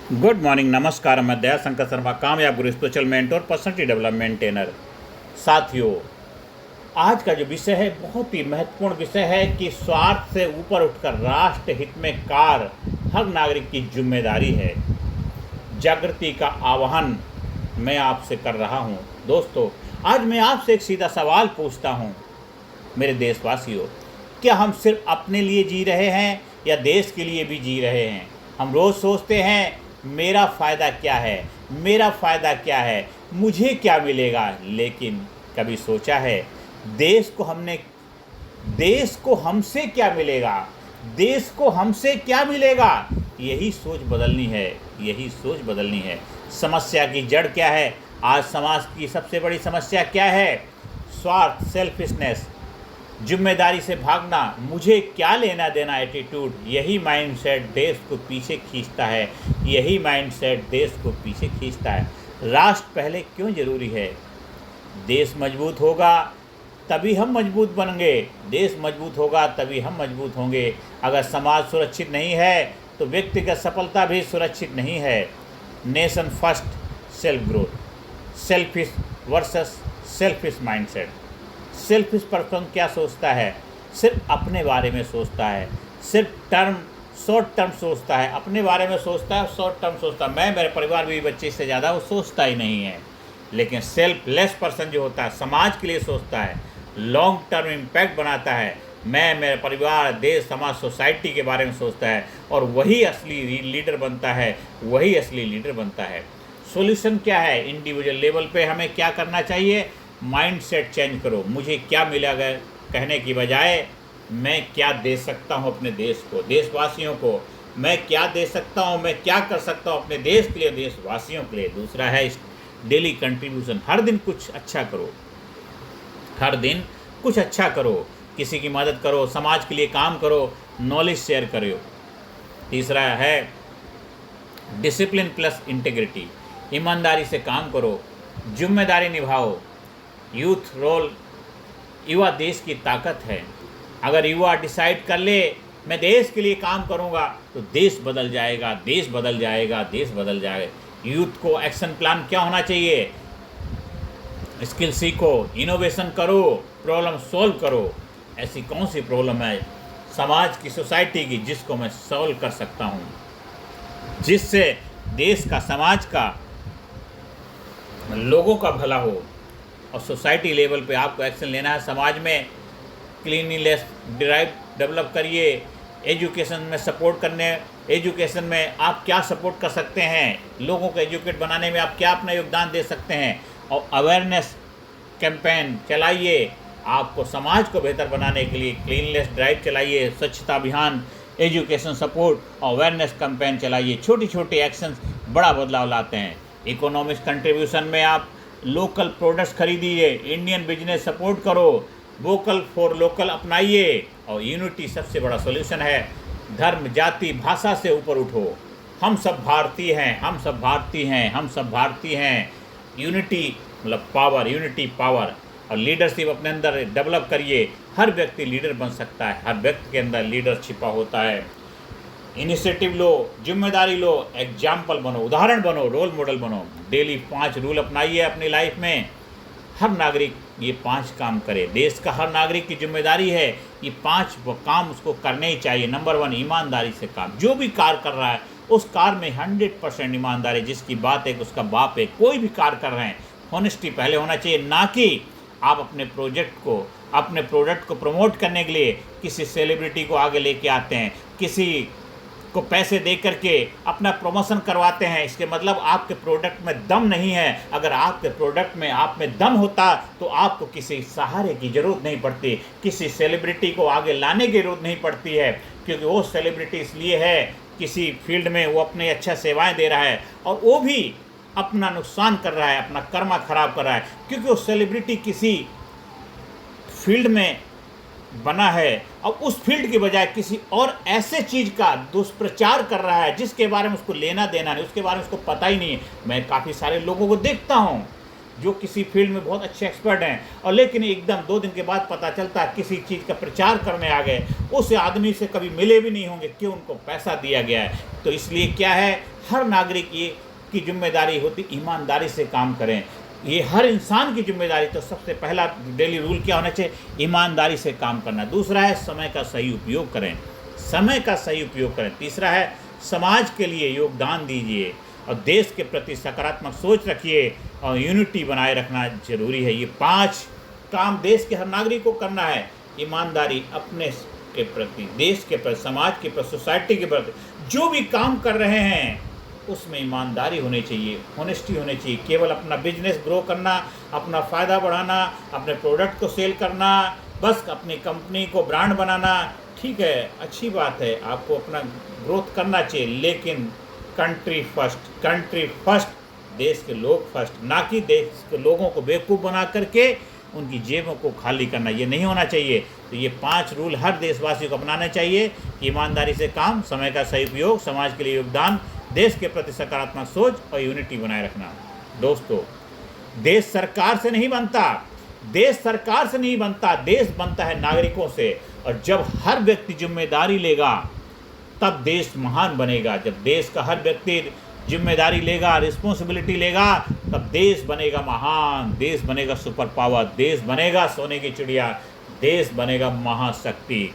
Good morning, नमस्कार। मैं दया शंकर शर्मा, कामयाब गुरु spiritual mentor, personality development trainer. साथियों, आज का जो विषय है बहुत ही महत्वपूर्ण विषय है कि स्वार्थ से ऊपर उठकर राष्ट्र हित में कार्य हर नागरिक की जिम्मेदारी है। जागृति का आह्वान मैं आपसे कर रहा हूं। दोस्तों, आज मैं आपसे एक सीधा सवाल पूछता हूं, मेरे देशवासियों, क्या हम सिर्फ अपने लिए जी रहे हैं या देश के लिए भी जी रहे हैं? हम रोज़ सोचते हैं मेरा फ़ायदा क्या है, मेरा फ़ायदा क्या है, मुझे क्या मिलेगा, लेकिन कभी सोचा है देश को हमसे क्या मिलेगा, देश को हमसे क्या मिलेगा? यही सोच बदलनी है, यही सोच बदलनी है। समस्या की जड़ क्या है? आज समाज की सबसे बड़ी समस्या क्या है? स्वार्थ, सेल्फिशनेस, जिम्मेदारी से भागना, मुझे क्या लेना देना एटीट्यूड। यही माइंडसेट देश को पीछे खींचता है, यही माइंडसेट देश को पीछे खींचता है। राष्ट्र पहले क्यों जरूरी है? देश मजबूत होगा तभी हम मजबूत बनेंगे, देश मजबूत होगा तभी हम मजबूत होंगे। अगर समाज सुरक्षित नहीं है तो व्यक्तिगत सफलता भी सुरक्षित नहीं है। Nation first, self growth. Selfish versus selfish mindset. Selfish person क्या सोचता है? सिर्फ अपने बारे में सोचता है, सिर्फ शॉर्ट टर्म सोचता है, अपने बारे में सोचता है, शॉर्ट टर्म सोचता है। मैं, मेरे परिवार, बीवी बच्चे से ज़्यादा वो सोचता ही नहीं है। लेकिन सेल्फलेस पर्सन जो होता है, समाज के लिए सोचता है, लॉन्ग टर्म इम्पैक्ट बनाता है। मैं, मेरे परिवार, देश, समाज, सोसाइटी के बारे में सोचता है, और वही असली लीडर बनता है, वही असली लीडर बनता है। सॉल्यूशन क्या है? इंडिविजुअल लेवल पे हमें क्या करना चाहिए? माइंडसेट चेंज करो। मुझे क्या मिलेगा कहने की बजाय मैं क्या दे सकता हूँ अपने देश को, देशवासियों को, मैं क्या दे सकता हूँ, मैं क्या कर सकता हूँ अपने देश के लिए, देशवासियों के लिए। दूसरा है डेली कंट्रीब्यूशन। हर दिन कुछ अच्छा करो, हर दिन कुछ अच्छा करो, किसी की मदद करो, समाज के लिए काम करो, नॉलेज शेयर करो। तीसरा है डिसिप्लिन प्लस इंटीग्रिटी। ईमानदारी से काम करो, जिम्मेदारी निभाओ। यूथ रोल, युवा देश की ताकत है। अगर युवा डिसाइड कर ले मैं देश के लिए काम करूंगा तो देश बदल जाएगा, देश बदल जाएगा, देश बदल जाएगा। यूथ को एक्शन प्लान क्या होना चाहिए? स्किल सीखो, इनोवेशन करो, प्रॉब्लम सॉल्व करो। ऐसी कौन सी प्रॉब्लम है समाज की, सोसाइटी की, जिसको मैं सॉल्व कर सकता हूँ, जिससे देश का, समाज का, लोगों का भला हो। और सोसाइटी लेवल पे आपको एक्शन लेना है। समाज में क्लीनिनेस ड्राइव डेवलप करिए। एजुकेशन में सपोर्ट करने, एजुकेशन में आप क्या सपोर्ट कर सकते हैं, लोगों को एजुकेट बनाने में आप क्या अपना योगदान दे सकते हैं। और अवेयरनेस कैंपेन चलाइए, आपको समाज को बेहतर बनाने के लिए क्लीननेस ड्राइव चलाइए, स्वच्छता अभियान, एजुकेशन सपोर्ट, अवेयरनेस कैंपेन चलाइए। छोटी छोटी एक्शंस बड़ा बदलाव लाते हैं। इकोनॉमिक कंट्रीब्यूशन में आप लोकल प्रोडक्ट्स खरीदिए, इंडियन बिजनेस सपोर्ट करो, वोकल फॉर लोकल अपनाइए। और यूनिटी सबसे बड़ा सॉल्यूशन है। धर्म, जाति, भाषा से ऊपर उठो। हम सब भारतीय हैं, हम सब भारतीय हैं, हम सब भारतीय हैं। यूनिटी मतलब पावर, यूनिटी पावर। और लीडरशिप अपने अंदर डेवलप करिए। हर व्यक्ति लीडर बन सकता है, हर व्यक्ति के अंदर लीडर छिपा होता है। इनिशिएटिव लो, जिम्मेदारी लो, एग्जाम्पल बनो, उदाहरण बनो, रोल मॉडल बनो। डेली 5 रूल अपनाइए अपनी लाइफ में। हर नागरिक ये 5 काम करे। देश का हर नागरिक की जिम्मेदारी है, ये 5 काम उसको करने ही चाहिए। नंबर 1, ईमानदारी से काम। जो भी कार्य कर रहा है उस कार्य में 100% ईमानदारी। जिसकी बात है उसका बाप है। कोई भी कार्य कर रहे हैं, ऑनेस्टी पहले होना चाहिए। ना कि आप अपने प्रोडक्ट को प्रमोट करने के लिए किसी सेलिब्रिटी को आगे लेके आते हैं, किसी को पैसे दे करके अपना प्रमोशन करवाते हैं। इसके मतलब आपके प्रोडक्ट में दम नहीं है। अगर आपके प्रोडक्ट में आप में दम होता तो आपको किसी सहारे की ज़रूरत नहीं पड़ती, किसी सेलिब्रिटी को आगे लाने की ज़रूरत नहीं पड़ती है। क्योंकि वो सेलिब्रिटी इसलिए है, किसी फील्ड में वो अपनी अच्छा सेवाएं दे रहा है, और वो भी अपना नुकसान कर रहा है, अपना कर्मा खराब कर रहा है। क्योंकि वो सेलिब्रिटी किसी फील्ड में बना है और उस फील्ड की बजाय किसी और ऐसे चीज़ का दुष्प्रचार कर रहा है जिसके बारे में उसको लेना देना नहीं, उसके बारे में उसको पता ही नहीं है। मैं काफ़ी सारे लोगों को देखता हूँ जो किसी फील्ड में बहुत अच्छे एक्सपर्ट हैं, और लेकिन एकदम 2 दिन के बाद पता चलता है किसी चीज़ का प्रचार करने आ गए, उस आदमी से कभी मिले भी नहीं होंगे, क्यों? उनको पैसा दिया गया है। तो इसलिए क्या है, हर नागरिक ये की जिम्मेदारी होती ईमानदारी से काम करें। ये हर इंसान की जिम्मेदारी। तो सबसे पहला डेली रूल क्या होना चाहिए? ईमानदारी से काम करना। दूसरा है समय का सही उपयोग करें, समय का सही उपयोग करें। तीसरा है समाज के लिए योगदान दीजिए और देश के प्रति सकारात्मक सोच रखिए और यूनिटी बनाए रखना जरूरी है। ये 5 काम देश के हर नागरिक को करना है। ईमानदारी अपने के प्रति, देश के प्रति, समाज के प्रति, सोसाइटी के प्रति, जो भी काम कर रहे हैं उसमें ईमानदारी होनी चाहिए, ऑनेस्टी होनी चाहिए। केवल अपना बिजनेस ग्रो करना, अपना फ़ायदा बढ़ाना, अपने प्रोडक्ट को सेल करना, बस अपनी कंपनी को ब्रांड बनाना, ठीक है, अच्छी बात है, आपको अपना ग्रोथ करना चाहिए, लेकिन कंट्री फर्स्ट, देश के लोग फर्स्ट, ना कि देश के लोगों को बेवकूफ़ बना करके उनकी जेबों को खाली करना। ये नहीं होना चाहिए। तो ये 5 रूल हर देशवासी को अपनाना चाहिए कि ईमानदारी से काम, समय का सही उपयोग, समाज के लिए योगदान, देश के प्रति सकारात्मक सोच और यूनिटी बनाए रखना। दोस्तों, देश सरकार से नहीं बनता, देश सरकार से नहीं बनता, देश बनता है नागरिकों से। और जब हर व्यक्ति जिम्मेदारी लेगा तब देश महान बनेगा। जब देश का हर व्यक्ति जिम्मेदारी लेगा, रिस्पॉन्सिबिलिटी लेगा, तब देश बनेगा महान, देश बनेगा सुपर पावर, देश बनेगा सोने की चिड़िया, देश बनेगा महाशक्ति।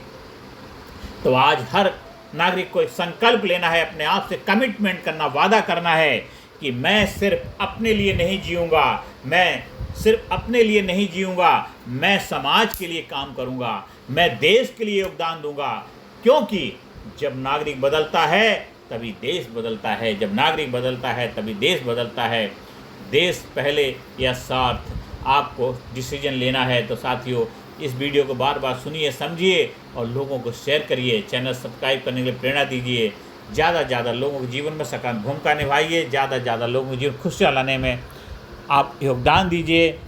तो आज हर नागरिक को एक संकल्प लेना है, अपने आप से कमिटमेंट करना, वादा करना है कि मैं सिर्फ अपने लिए नहीं जीऊँगा, मैं सिर्फ अपने लिए नहीं जीऊँगा, मैं समाज के लिए काम करूँगा, मैं देश के लिए योगदान दूँगा। क्योंकि जब नागरिक बदलता है तभी देश बदलता है, जब नागरिक बदलता है तभी देश बदलता है। देश पहले या स्वार्थ, आपको डिसीजन लेना है। तो साथियों, इस वीडियो को बार बार सुनिए, समझिए और लोगों को शेयर करिए। चैनल सब्सक्राइब करने के लिए प्रेरणा दीजिए। ज़्यादा से ज़्यादा लोगों के जीवन में सकारात्मक भूमिका निभाइए, ज़्यादा से ज़्यादा लोगों के जीवन खुशियाँ लाने में आप योगदान दीजिए।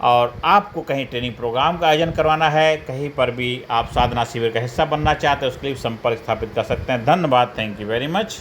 और आपको कहीं ट्रेनिंग प्रोग्राम का आयोजन करवाना है, कहीं पर भी आप साधना शिविर का हिस्सा बनना चाहते हैं, उसके लिए संपर्क स्थापित कर सकते हैं। धन्यवाद। Thank you very much.